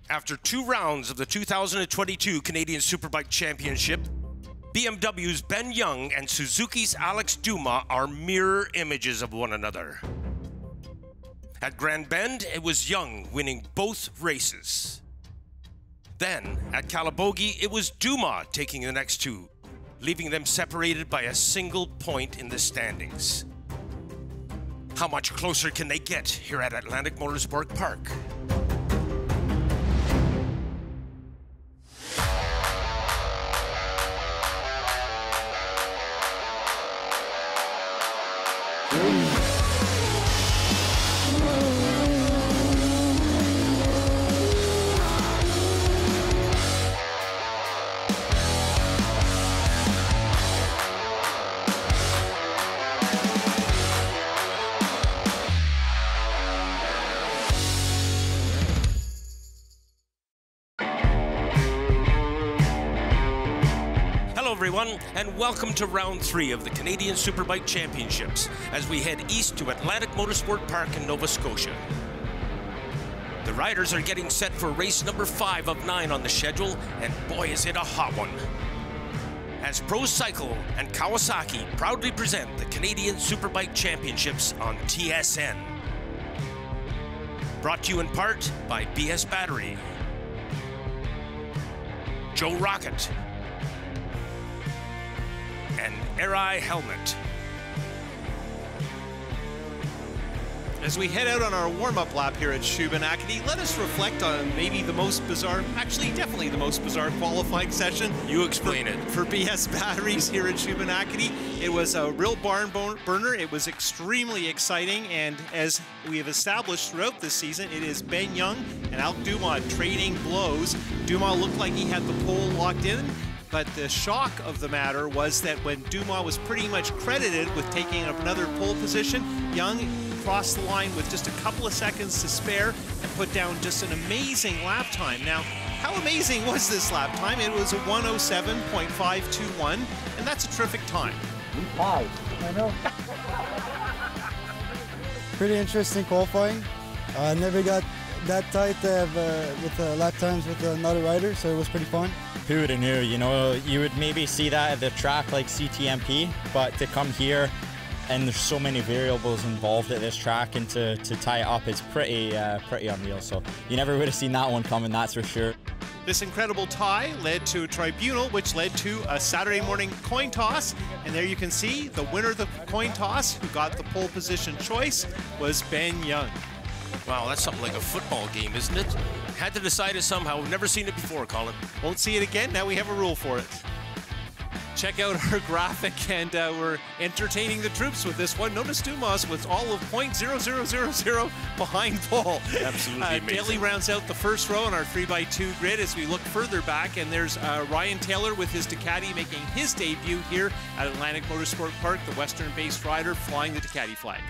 After 2 rounds of the 2022 Canadian Superbike Championship, BMW's Ben Young and Suzuki's Alex Dumas are mirror images of one another. At Grand Bend, it was Young winning both races. Then, at Calabogie, it was Dumas taking the next 2, leaving them separated by a single point in the standings. How much closer can they get here at Atlantic Motorsport Park? Everyone, and welcome to round 3 of the Canadian Superbike Championships as we head east to Atlantic Motorsport Park in Nova Scotia. The riders are getting set for race number 5 of 9 on the schedule, and boy is it a hot one. As Pro Cycle and Kawasaki proudly present the Canadian Superbike Championships on TSN. Brought to you in part by BS Battery, Joe Rocket, and Eri Helmet. As we head out on our warm-up lap here at Superbike, let us reflect on maybe the most bizarre, actually definitely the most bizarre qualifying session. You explain it. For BS Batteries here at Superbike. It was a real barn burner. It was extremely exciting, and as we have established throughout this season, it is Ben Young and Alex Dumas trading blows. Dumas looked like he had the pole locked in, but the shock of the matter was that when Dumas was pretty much credited with taking up another pole position, Young crossed the line with just a couple of seconds to spare and put down just an amazing lap time. Now, how amazing was this lap time? It was a 107.521, and that's a terrific time. I know. Pretty interesting qualifying. Never got that tight with lap times with another rider, so it was pretty fun. Who would have knew? You know, you would maybe see that at the track like CTMP, but to come here and there's so many variables involved at this track, and to tie it up is pretty unreal. So you never would have seen that one coming, that's for sure. This incredible tie led to a tribunal, which led to a Saturday morning coin toss. And there you can see the winner of the coin toss, who got the pole position choice, was Ben Young. Wow, that's something like a football game, isn't it? Had to decide it somehow. We've never seen it before, Colin. Won't see it again. Now we have a rule for it. Check out our graphic, and we're entertaining the troops with this one. Notice Dumas with all of .0000 behind pole. Absolutely amazing. Daly rounds out the first row on our 3x2 grid as we look further back, and there's Ryan Taylor with his Ducati making his debut here at Atlantic Motorsport Park, the Western-based rider flying the Ducati flag.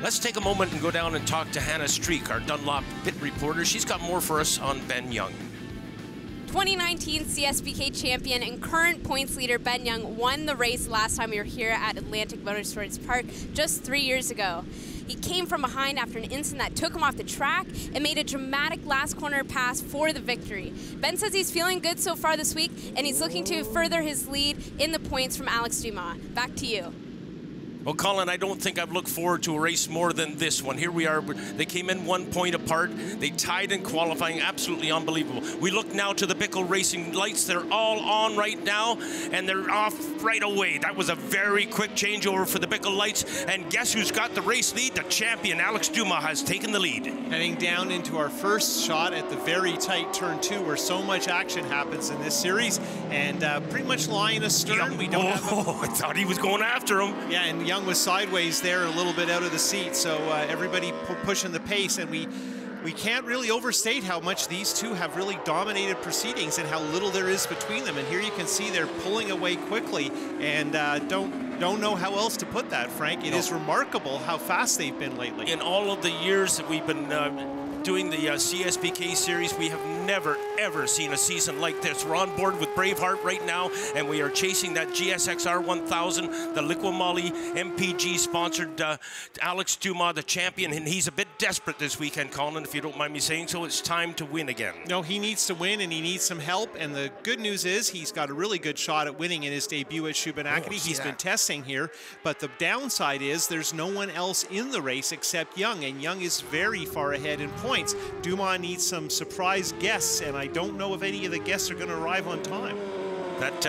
Let's take a moment and go down and talk to Hannah Streak, our Dunlop pit reporter. She's got more for us on Ben Young. 2019 CSBK champion and current points leader Ben Young won the race last time we were here at Atlantic Motorsports Park just 3 years ago. He came from behind after an incident that took him off the track and made a dramatic last corner pass for the victory. Ben says he's feeling good so far this week, and he's looking to further his lead in the points from Alex Dumas. Back to you. Well, Colin, I don't think I've looked forward to a race more than this one. Here we are. They came in 1 point apart. They tied in qualifying. Absolutely unbelievable. We look now to the Bickle Racing lights. They're all on right now, and they're off right away. That was a very quick changeover for the Bickle lights. And guess who's got the race lead? The champion, Alex Dumas, has taken the lead. Heading down into our first shot at the very tight turn 2, where so much action happens in this series, and pretty much lying astern. Yeah, we don't have I thought he was going after him. Yeah, and Young was sideways there, a little bit out of the seat, so everybody pushing the pace, and we can't really overstate how much these two have really dominated proceedings and how little there is between them. And here you can see they're pulling away quickly, and don't know how else to put that, Frank. It is remarkable how fast they've been lately. In all of the years that we've been doing the CSBK series. We have never, ever seen a season like this. We're on board with Braveheart right now, and we are chasing that GSXR 1000, the Liqui-Moly MPG-sponsored Alex Dumas, the champion, and he's a bit desperate this weekend, Colin, if you don't mind me saying so. It's time to win again. No, he needs to win, and he needs some help, and the good news is he's got a really good shot at winning in his debut at Superbike. He's been testing here, but the downside is there's no one else in the race except Young, and Young is very far ahead in points. Dumas needs some surprise guests, and I don't know if any of the guests are going to arrive on time. That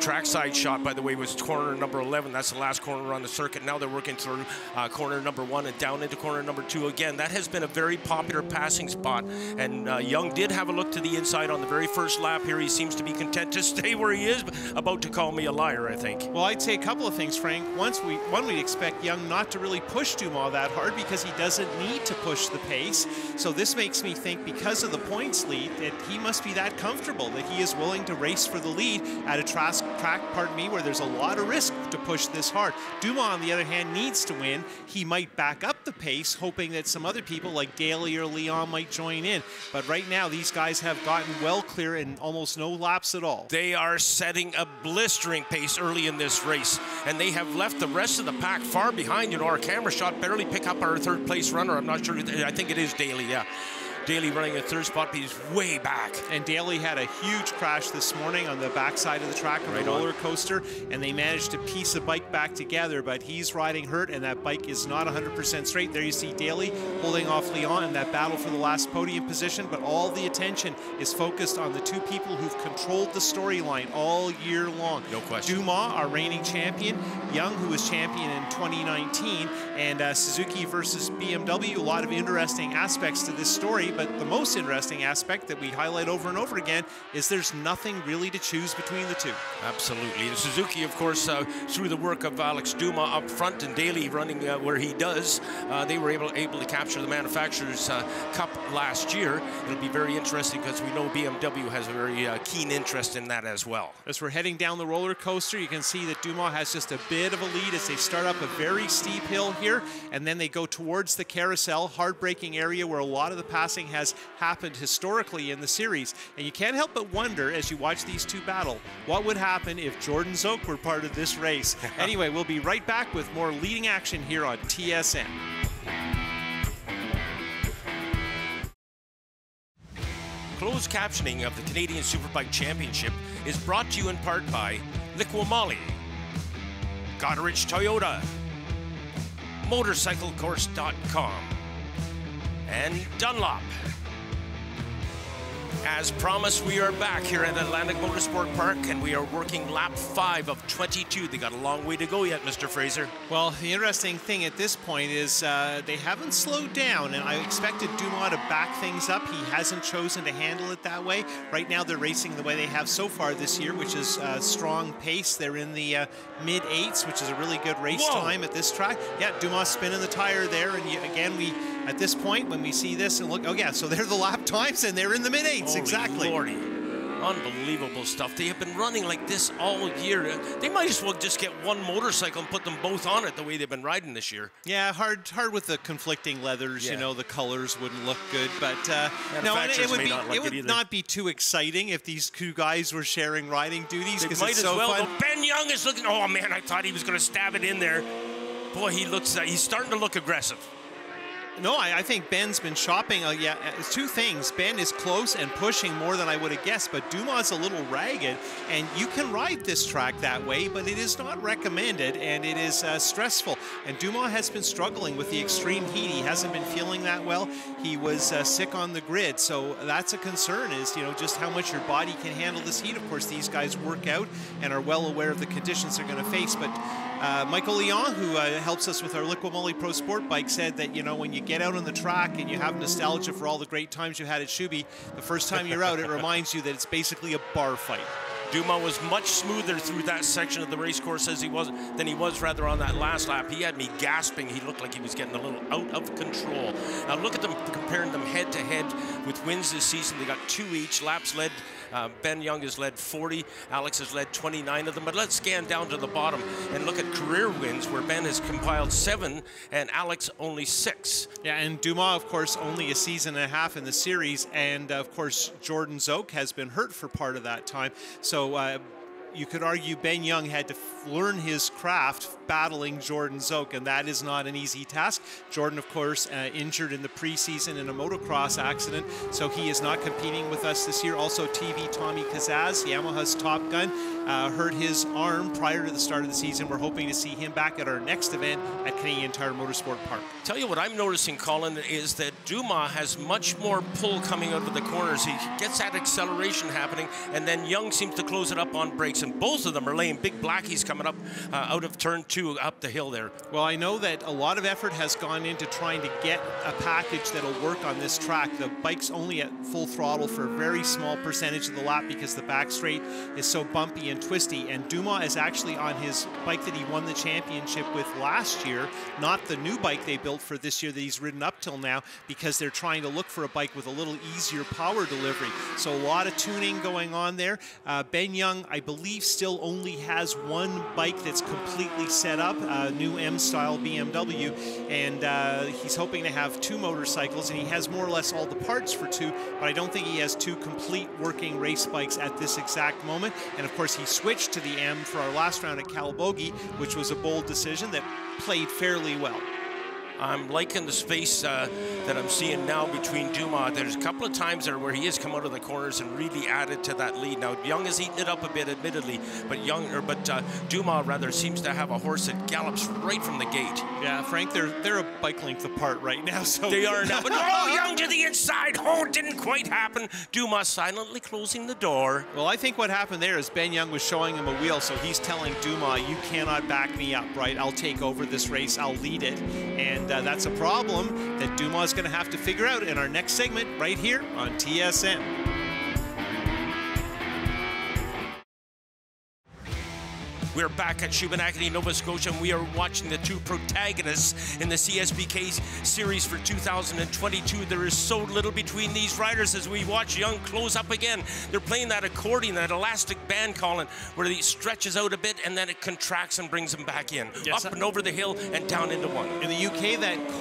trackside shot, by the way, was corner number 11. That's the last corner on the circuit. Now they're working through corner number 1 and down into corner number 2 again. That has been a very popular passing spot, and Young did have a look to the inside on the very first lap here. He seems to be content to stay where he is, about to call me a liar, I think. Well, I'd say a couple of things, Frank. One, we'd expect Young not to really push Dumas that hard because he doesn't need to push the pace. So this makes me think, because of the points lead, that he must be that comfortable that he is willing to race for the lead at a track, where there's a lot of risk to push this hard. Dumas, on the other hand, needs to win. He might back up the pace, hoping that some other people like Daly or Leon might join in. But right now, these guys have gotten well clear in almost no laps at all. They are setting a blistering pace early in this race, and they have left the rest of the pack far behind. You know, our camera shot barely pick up our third place runner. I'm not sure. I think it is Daly, yeah. Daly running a third spot, but he's way back. And Daly had a huge crash this morning on the backside of the track on the roller coaster, and they managed to piece the bike back together, but he's riding hurt, and that bike is not 100% straight. There you see Daly holding off Leon in that battle for the last podium position, but all the attention is focused on the two people who've controlled the storyline all year long. No question. Dumas, our reigning champion, Young, who was champion in 2019, and Suzuki versus BMW. A lot of interesting aspects to this story, but the most interesting aspect that we highlight over and over again is there's nothing really to choose between the two. Absolutely. And Suzuki, of course, through the work of Alex Dumas up front and Daly running where he does, they were able to capture the Manufacturers' Cup last year. It'll be very interesting because we know BMW has a very keen interest in that as well. As we're heading down the roller coaster, you can see that Dumas has just a bit of a lead as they start up a very steep hill here, and then they go towards the carousel, hard-braking area where a lot of the passing has happened historically in the series. And you can't help but wonder, as you watch these two battle, what would happen if Jordan Zoke were part of this race. Anyway, we'll be right back with more leading action here on TSN. Closed captioning of the Canadian Superbike Championship is brought to you in part by Liqui-Moly, GODERICH Toyota, MotorcycleCourse.com, and Dunlop. As promised, we are back here at Atlantic Motorsport Park, and we are working lap 5 of 22. They got a long way to go yet, Mr. Fraser. Well, the interesting thing at this point is they haven't slowed down, and I expected Dumas to back things up. He hasn't chosen to handle it that way. Right now, they're racing the way they have so far this year, which is strong pace. They're in the mid-8s, which is a really good race time at this track. Yeah, Dumas spinning the tire there, and again, at this point, when we see this and look, oh yeah, so they're the lap times, and they're in the mid-8s. Exactly. Lordy. Unbelievable stuff. They have been running like this all year. They might as well just get one motorcycle and put them both on it the way they've been riding this year. Yeah, hard with the conflicting leathers. Yeah. You know, the colors wouldn't look good, but no, it would not be too exciting if these two guys were sharing riding duties, because it's so fun. Ben Young is looking. Oh man, I thought he was going to stab it in there. Boy, he looks. He's starting to look aggressive. No, I think Ben's been shopping. Yeah, it's two things. Ben is close and pushing more than I would have guessed, but Dumas is a little ragged, and you can ride this track that way, but it is not recommended, and it is stressful. And Dumas has been struggling with the extreme heat. He hasn't been feeling that well. He was sick on the grid, so that's a concern, is, you know, just how much your body can handle this heat. Of course, these guys work out and are well aware of the conditions they're going to face, but Michael Leon, who helps us with our Liqui-Moly Pro Sport bike, said that, you know, when you get out on the track and you have nostalgia for all the great times you had at Shuby, the first time you're out, it reminds you that it's basically a bar fight. Dumas was much smoother through that section of the race course than he was on that last lap. He had me gasping. He looked like he was getting a little out of control. Now look at them, comparing them head to head with wins this season. They got 2 each. Laps led Ben Young has led 40, Alex has led 29 of them. But let's scan down to the bottom and look at career wins, where Ben has compiled 7 and Alex only 6. Yeah, and Dumas, of course, only a season and a half in the series, and of course Jordan Zoke has been hurt for part of that time. So you could argue Ben Young had to learn his craft battling Jordan Zoke, and that is not an easy task. Jordan, of course, injured in the preseason in a motocross accident, so he is not competing with us this year. Also, TV Tommy Kazaz, Yamaha's Top Gun, hurt his arm prior to the start of the season. We're hoping to see him back at our next event at Canadian Tire Motorsport Park. Tell you what I'm noticing, Colin, is that Dumas has much more pull coming out of the corners. He gets that acceleration happening, and then Young seems to close it up on brakes, and both of them are laying big blackies coming up out of turn 2 up the hill there. Well, I know that a lot of effort has gone into trying to get a package that'll work on this track. The bike's only at full throttle for a very small percentage of the lap because the back straight is so bumpy and twisty, and Dumas is actually on his bike that he won the championship with last year, not the new bike they built for this year that he's ridden up till now, because they're trying to look for a bike with a little easier power delivery. So a lot of tuning going on there. Ben Young, I believe, still only has one bike that's completely set up, a new M-style BMW, and he's hoping to have 2 motorcycles, and he has more or less all the parts for 2, but I don't think he has 2 complete working race bikes at this exact moment. And of course, he switched to the M for our last round at Calabogie, which was a bold decision that played fairly well. I'm liking the space that I'm seeing now between Dumas. There's a couple of times there where he has come out of the corners and really added to that lead. Now, Young has eaten it up a bit, admittedly, but Dumas rather seems to have a horse that gallops right from the gate. Yeah, Frank, they're a bike length apart right now. So they are now. But oh, Young to the inside. Oh, it didn't quite happen. Dumas silently closing the door. Well, I think what happened there is Ben Young was showing him a wheel, so he's telling Dumas, you cannot back me up, right? I'll take over this race. I'll lead it. And that's a problem that Dumas is going to have to figure out in our next segment right here on TSN. We're back at Superbike, Nova Scotia, and we are watching the 2 protagonists in the CSBK series for 2022. There is so little between these riders as we watch Young close up again. They're playing that accordion, that elastic band, Colin, where he stretches out a bit and then it contracts and brings him back in. Yes, up and over the hill and down into 1. In the UK,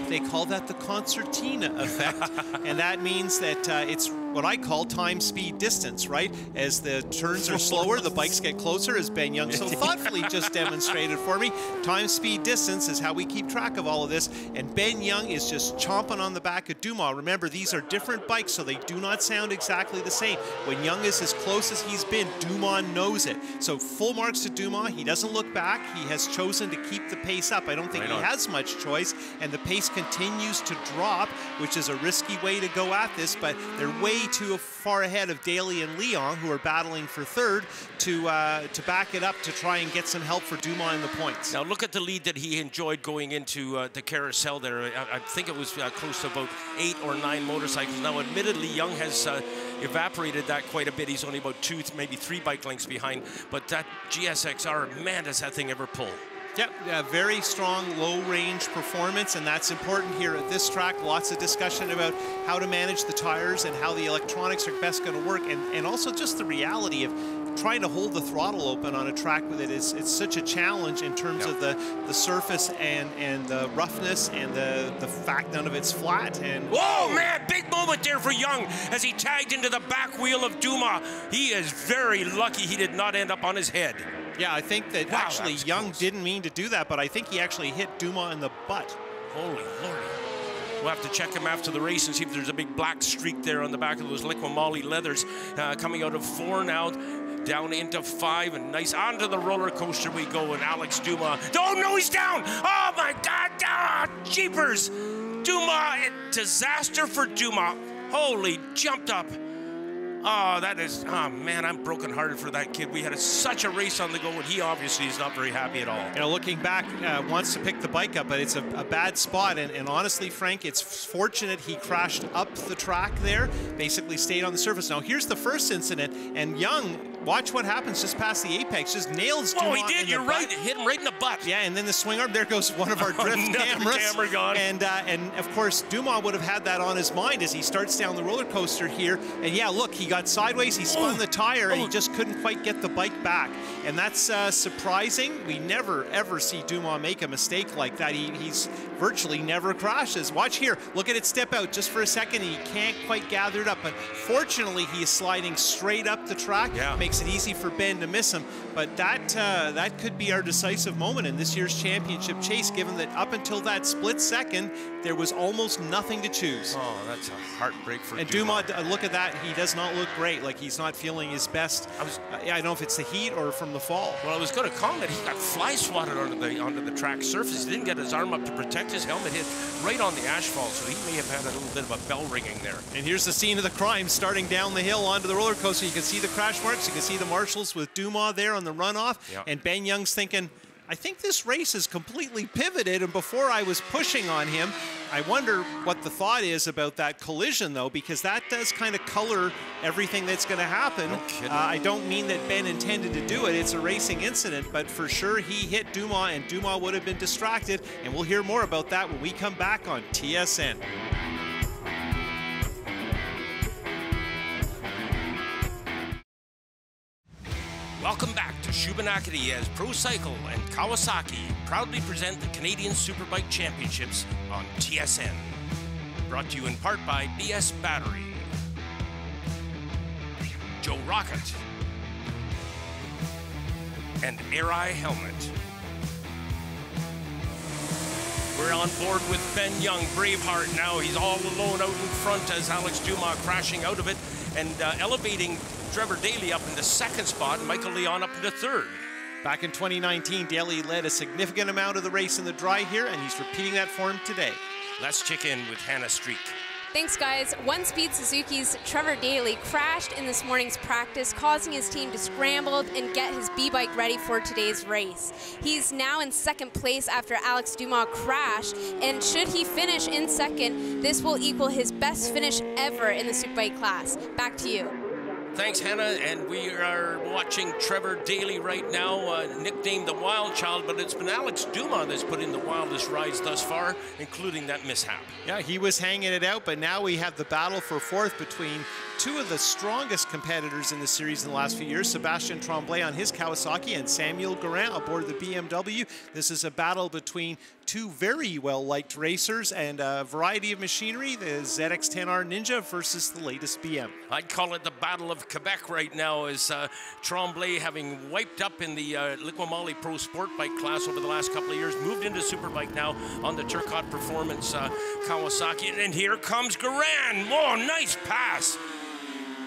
they call that the concertina effect, and that means that it's what I call time, speed, distance, right? As the turns are slower, the bikes get closer, as Ben Young so thoughtfully just demonstrated for me. Time, speed, distance is how we keep track of all of this, and Ben Young is just chomping on the back of Dumas. Remember, these are different bikes, so they do not sound exactly the same. When Young is as close as he's been, Dumas knows it. So full marks to Dumas. He doesn't look back. He has chosen to keep the pace up. I don't think he has much choice, and the pace continues to drop, which is a risky way to go at this, but they're way too far ahead of Daly and Leon, who are battling for 3rd, to back it up to try and get some help for Dumas in the points. Now look at the lead that he enjoyed going into the carousel there. I think it was close to about 8 or 9 motorcycles. Now admittedly, Young has evaporated that quite a bit. He's only about 2, maybe 3 bike lengths behind, but that GSXR, man, does that thing ever pull. Yep, very strong low-range performance, and that's important here at this track. Lots of discussion about how to manage the tires and how the electronics are best going to work, and also just the reality of trying to hold the throttle open on a track with it is it's such a challenge in terms of the surface and the roughness and the fact none of it's flat. And whoa, man, big moment there for Young as he tagged into the back wheel of Dumas. He is very lucky he did not end up on his head. Yeah, I think that actually Young didn't mean to do that, but I think he actually hit Dumas in the butt. Holy Lord. We'll have to check him after the race and see if there's a big black streak there on the back of those Liqui-Moly leathers. Coming out of 4 now, down into 5, and nice onto the roller coaster we go, and Alex Dumas. Oh no, he's down! Oh my God! Ah, jeepers! Dumas, disaster for Dumas. Holy, jumped up. Oh, that is, oh man, I'm brokenhearted for that kid. We had such a race on the go, and he obviously is not very happy at all. You know, looking back, wants to pick the bike up, but it's a bad spot. And honestly, Frank, it's fortunate he crashed up the track there, basically stayed on the surface. Now, here's the first incident, and Young watch what happens just past the apex. Just nails Dumas. Oh, he did. You're right. It hit him right in the butt. Yeah, and then the swing arm. There goes one of our drift cameras. Camera gone. And of course, Dumas would have had that on his mind as he starts down the roller coaster here. And yeah, look, he got sideways. He spun the tire, and he just couldn't quite get the bike back. And that's surprising. We never ever see Dumas make a mistake like that. He's virtually never crashes. Watch here. Look at it step out just for a second. He can't quite gather it up. But fortunately, he is sliding straight up the track. Yeah. Makes it easy for Ben to miss him. But that could be our decisive moment in this year's championship chase, given that up until that split second, there was almost nothing to choose. Oh, that's a heartbreak for Dumas. Look at that. He does not look great. Like he's not feeling his best. I don't know if it's the heat or from the fall. Well, I was going to comment. He got fly swatted onto the track surface. He didn't get his arm up to protect his helmet. Hit right on the asphalt, so he may have had a little bit of a bell ringing there. And here's the scene of the crime starting down the hill onto the roller coaster. You can see the crash marks. You can see the marshals with Dumas there on the runoff. Yeah. And Ben Young's thinking, I think this race is completely pivoted, and before I was pushing on him, I wonder what the thought is about that collision, though, because that does kind of color everything that's going to happen. No kidding. I don't mean that Ben intended to do it. It's a racing incident, but for sure he hit Dumas, and Dumas would have been distracted, and we'll hear more about that when we come back on TSN. Welcome back to Shubenacadie as Pro Cycle and Kawasaki proudly present the Canadian Superbike Championships on TSN. Brought to you in part by BS Battery, Joe Rocket, and Air Eye Helmet. We're on board with Ben Young, Braveheart now. He's all alone out in front as Alex Dumas crashing out of it and elevating Trevor Daly up in the second spot, Michael Leon up in the third. Back in 2019, Daly led a significant amount of the race in the dry here, and he's repeating that for him today. Let's check in with Hannah Streak. Thanks, guys. One-Speed Suzuki's Trevor Daly crashed in this morning's practice, causing his team to scramble and get his B-bike ready for today's race. He's now in second place after Alex Dumas crashed, and should he finish in second, this will equal his best finish ever in the Superbike class. Back to you. Thanks, Hannah, and we are watching Trevor Daly right now, nicknamed the Wild Child, but it's been Alex Dumas that's put in the wildest rides thus far, including that mishap. Yeah, he was hanging it out, but now we have the battle for fourth between two of the strongest competitors in the series in the last few years, Sebastian Tremblay on his Kawasaki and Samuel Guerin aboard the BMW. This is a battle between two very well-liked racers and a variety of machinery, the ZX-10R Ninja versus the latest BM. I'd call it the Battle of Quebec right now, as Tremblay, having wiped up in the Liqui-Moly Pro Sport Bike class over the last couple of years, moved into Superbike now on the Turcotte Performance Kawasaki. And here comes Guerin. Oh, nice pass.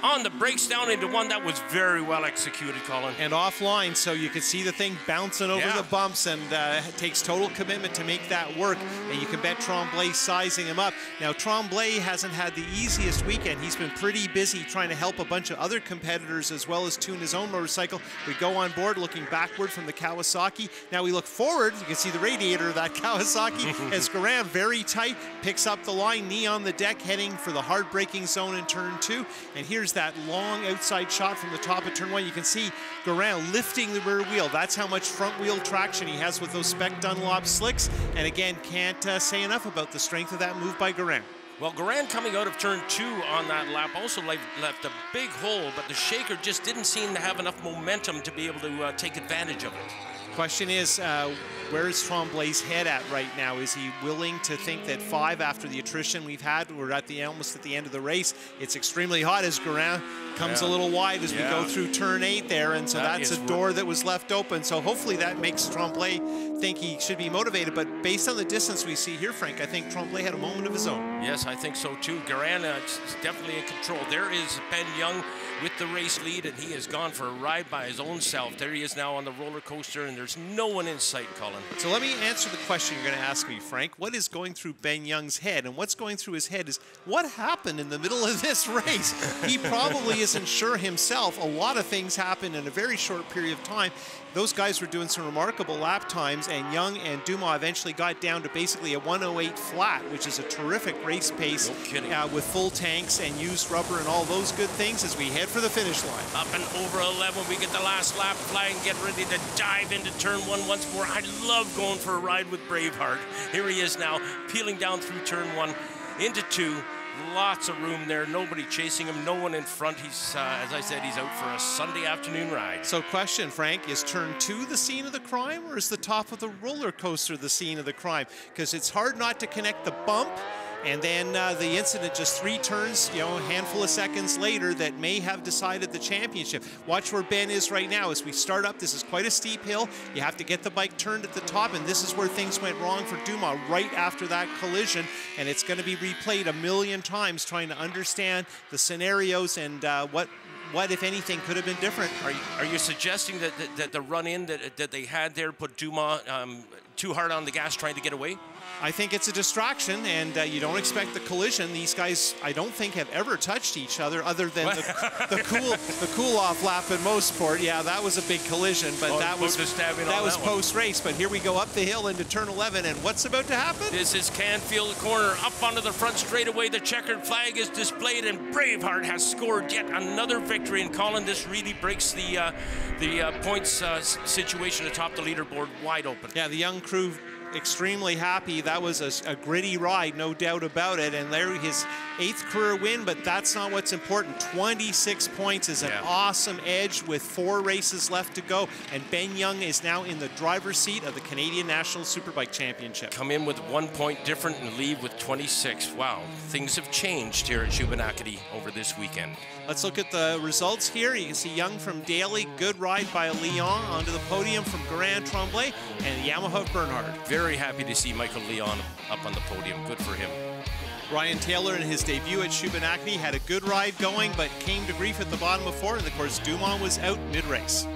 On the brakes down into one that was very well executed, Colin. And offline, so you could see the thing bouncing over the bumps, and it takes total commitment to make that work. And you can bet Tremblay sizing him up. Now, Tremblay hasn't had the easiest weekend. He's been pretty busy trying to help a bunch of other competitors as well as tune his own motorcycle. We go on board looking backward from the Kawasaki. Now we look forward. You can see the radiator of that Kawasaki as Guerin, very tight, picks up the line, knee on the deck, heading for the hard braking zone in turn 2. And here's that long outside shot from the top of turn 1. You can see Guerin lifting the rear wheel. That's how much front wheel traction he has with those Spec Dunlop slicks. And again, can't say enough about the strength of that move by Guerin. Well, Guerin coming out of turn 2 on that lap also left a big hole, but the shaker just didn't seem to have enough momentum to be able to take advantage of it. Question is, where is Tremblay's head at right now? Is he willing to think that 5 after the attrition we've had, we're at almost at the end of the race? It's extremely hot as Guerin comes a little wide as we go through turn 8 there, and so that's a door that was left open. So hopefully that makes Tremblay think he should be motivated. But based on the distance we see here, Frank, I think Tremblay had a moment of his own. Yes, I think so too. Guerin is definitely in control. There is Ben Young with the race lead, and he has gone for a ride by his own self. There he is now on the roller coaster, and there's no one in sight, Colin. So let me answer the question you're going to ask me, Frank. What is going through Ben Young's head? And what's going through his head is, what happened in the middle of this race? He probably isn't sure himself. A lot of things happened in a very short period of time. those guys were doing some remarkable lap times, and Young and Dumas eventually got down to basically a 1:08 flat, which is a terrific race pace. No kidding. With full tanks and used rubber and all those good things as we head for the finish line. Up and over 11, we get the last lap flag and get ready to dive into turn 1 once more. I love going for a ride with Braveheart. Here he is now, peeling down through turn 1 into 2. Lots of room there, nobody chasing him, no one in front. He's, as I said, he's out for a Sunday afternoon ride. So question, Frank, is turn 2 the scene of the crime, or is the top of the roller coaster the scene of the crime? Because it's hard not to connect the bump and then the incident just 3 turns, a handful of seconds later that may have decided the championship. Watch where Ben is right now. As we start up, this is quite a steep hill. You have to get the bike turned at the top, and this is where things went wrong for Dumas right after that collision, and it's going to be replayed a million times trying to understand the scenarios and what, if anything, could have been different. Are you suggesting that the run-in that they had there put Dumas too hard on the gas trying to get away? I think it's a distraction, and you don't expect the collision. These guys, I don't think, have ever touched each other other than the cool-off lap in Motorsport. Yeah, that was a big collision, but that was post-race. But here we go up the hill into turn 11, and what's about to happen? This is Canfield corner, up onto the front straightaway. The checkered flag is displayed, and Braveheart has scored yet another victory. And Colin, this really breaks the points situation atop the leaderboard wide open. Yeah, the young crew extremely happy. That was a gritty ride, no doubt about it. And there, his 8th career win, but that's not what's important. 26 points is an awesome edge with 4 races left to go. And Ben Young is now in the driver's seat of the Canadian National Superbike Championship. Come in with 1 point different and leave with 26. Wow, things have changed here at Shubenacadie over this weekend. Let's look at the results here. You can see Young from Daly, good ride by Leon, onto the podium from Grand Tremblay, and Yamaha of Bernhard. Very happy to see Michael Leon up on the podium. Good for him. Ryan Taylor in his debut at Shubenacadie had a good ride going, but came to grief at the bottom of 4, and of course Dumas was out mid-race.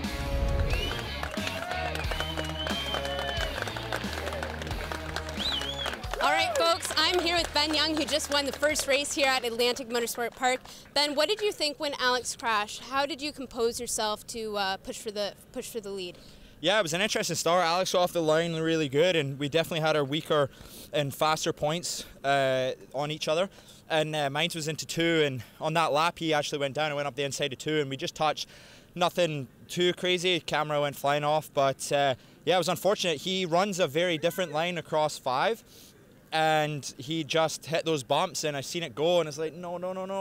All right, folks, I'm here with Ben Young, who just won the first race here at Atlantic Motorsport Park. Ben, what did you think when Alex crashed? How did you compose yourself to push for the lead? Yeah, it was an interesting start. Alex off the line really good, and we definitely had our weaker and faster points on each other. And mine was into 2, and on that lap he actually went down and went up the inside of 2, and we just touched nothing too crazy. Camera went flying off, but yeah, it was unfortunate. He runs a very different line across 5. And he just hit those bumps, and I seen it go, and it's like, no,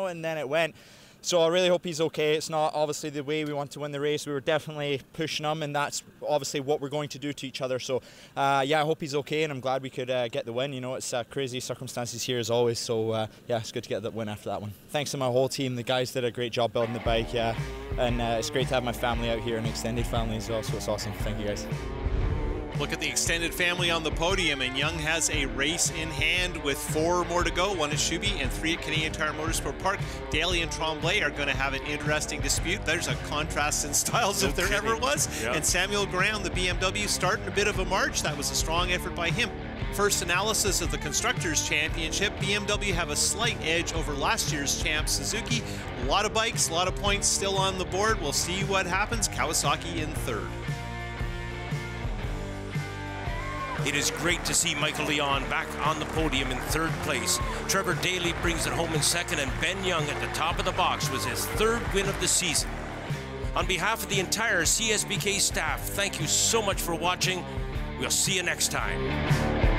and then it went. So I really hope he's okay. It's not obviously the way we want to win the race. We were definitely pushing him, and that's obviously what we're going to do to each other. So yeah, I hope he's okay, and I'm glad we could get the win. You know, it's crazy circumstances here as always. So yeah, it's good to get that win after that one. Thanks to my whole team. The guys did a great job building the bike, yeah. And it's great to have my family out here, and extended family as well, so it's awesome. Thank you guys. Look at the extended family on the podium, and Young has a race in hand with 4 more to go. 1 at Shuby and 3 at Canadian Tire Motorsport Park. Daly and Tremblay are going to have an interesting dispute. There's a contrast in styles if there ever was. Yeah. And Samuel Graham, the BMW, starting a bit of a march. That was a strong effort by him. First analysis of the Constructors' Championship. BMW have a slight edge over last year's champ Suzuki. A lot of bikes, a lot of points still on the board. We'll see what happens. Kawasaki in 3rd. It is great to see Michael Leon back on the podium in 3rd place. Trevor Daly brings it home in 2nd, and Ben Young at the top of the box was his 3rd win of the season. On behalf of the entire CSBK staff, thank you so much for watching. We'll see you next time.